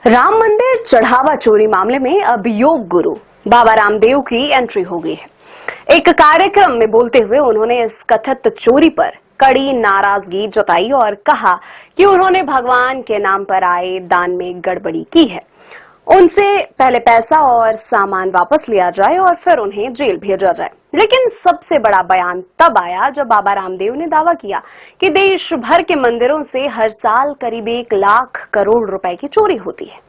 राम मंदिर चढ़ावा चोरी मामले में अब योग गुरु बाबा रामदेव की एंट्री हो गई है। एक कार्यक्रम में बोलते हुए उन्होंने इस कथित चोरी पर कड़ी नाराजगी जताई और कहा कि उन्होंने भगवान के नाम पर आए दान में गड़बड़ी की है। उनसे पहले पैसा और सामान वापस लिया जाए और फिर उन्हें जेल भेजा जाए। लेकिन सबसे बड़ा बयान तब आया जब बाबा रामदेव ने दावा किया कि देश भर के मंदिरों से हर साल करीब 1 लाख करोड़ रुपए की चोरी होती है।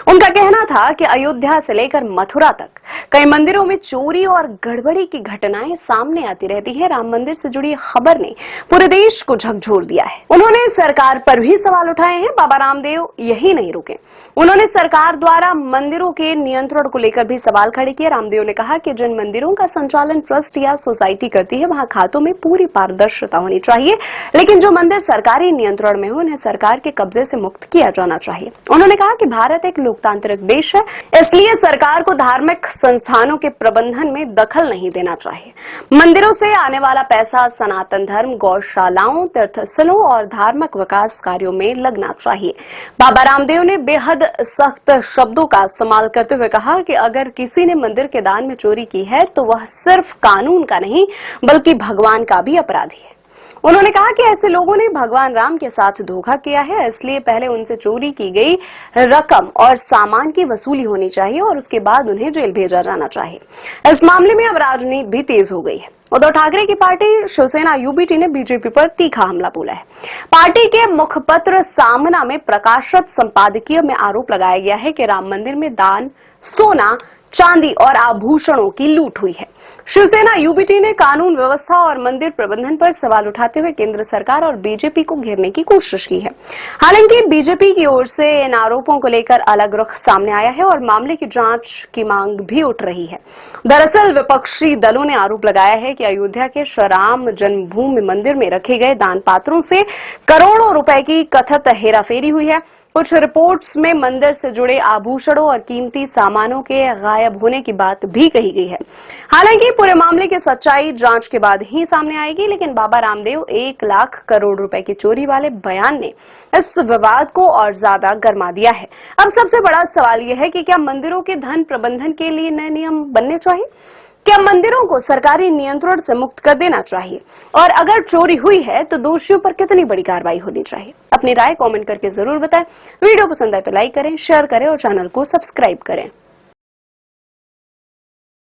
उनका कहना था कि अयोध्या से लेकर मथुरा तक कई मंदिरों में चोरी और गड़बड़ी की घटनाएं सामने आती रहती है। राम मंदिर से जुड़ी खबर ने पूरे देश को झकझोर दिया है। उन्होंने सरकार पर भी सवाल उठाए हैं। बाबा रामदेव यही नहीं रुके, उन्होंने सरकार द्वारा मंदिरों के नियंत्रण को लेकर भी सवाल खड़े किए। रामदेव ने कहा कि जिन मंदिरों का संचालन ट्रस्ट या सोसाइटी करती है वहां खातों में पूरी पारदर्शिता होनी चाहिए, लेकिन जो मंदिर सरकारी नियंत्रण में हो उन्हें सरकार के कब्जे से मुक्त किया जाना चाहिए। उन्होंने कहा कि भारत एक लोकतांत्रिक देश है, इसलिए सरकार को धार्मिक संस्थानों के प्रबंधन में दखल नहीं देना चाहिए। मंदिरों से आने वाला पैसा सनातन धर्म, गौशालाओं, तीर्थस्थलों और धार्मिक विकास कार्यों में लगना चाहिए। बाबा रामदेव ने बेहद सख्त शब्दों का इस्तेमाल करते हुए कहा कि अगर किसी ने मंदिर के दान में चोरी की है तो वह सिर्फ कानून का नहीं बल्कि भगवान का भी अपराधी है। उन्होंने कहा कि ऐसे लोगों ने भगवान राम के साथ धोखा किया है, इसलिए पहले उनसे चोरी की गई रकम और सामान की वसूली होनी चाहिए और उसके बाद उन्हें जेल भेजा जाना चाहिए। इस मामले में अब राजनीति भी तेज हो गई है। उद्धव ठाकरे की पार्टी शिवसेना यूबीटी ने बीजेपी पर तीखा हमला बोला है। पार्टी के मुखपत्र सामना में प्रकाशित संपादकीय में आरोप लगाया गया है कि राम मंदिर में दान, सोना, चांदी और आभूषणों की लूट हुई है। शिवसेना यूबीटी ने कानून व्यवस्था और मंदिर प्रबंधन पर सवाल उठाते हुए केंद्र सरकार और बीजेपी को घेरने की कोशिश की है। हालांकि बीजेपी की ओर से इन आरोपों को लेकर अलग रुख सामने आया है और मामले की जांच की मांग भी उठ रही है। दरअसल विपक्षी दलों ने आरोप लगाया है कि अयोध्या के श्री राम जन्मभूमि मंदिर में रखे गए दान पात्रों से करोड़ों रुपए की कथित हेराफेरी हुई है। कुछ रिपोर्ट्स में मंदिर से जुड़े आभूषणों और कीमती सामानों के गायब होने की बात भी कही गई है। हालांकि पूरे मामले की सच्चाई जांच के बाद ही सामने आएगी, लेकिन बाबा रामदेव 1 लाख करोड़ रुपए की चोरी वाले बयान ने इस विवाद को और ज्यादा गर्मा दिया है। अब सबसे बड़ा सवाल यह है कि क्या मंदिरों के धन प्रबंधन के लिए नए नियम बनने चाहिए? क्या मंदिरों को सरकारी नियंत्रण से मुक्त कर देना चाहिए? और अगर चोरी हुई है तो दोषियों पर कितनी बड़ी कार्रवाई होनी चाहिए? अपनी राय कमेंट करके जरूर बताएं। वीडियो पसंद आए तो लाइक करें, शेयर करें और चैनल को सब्सक्राइब करें।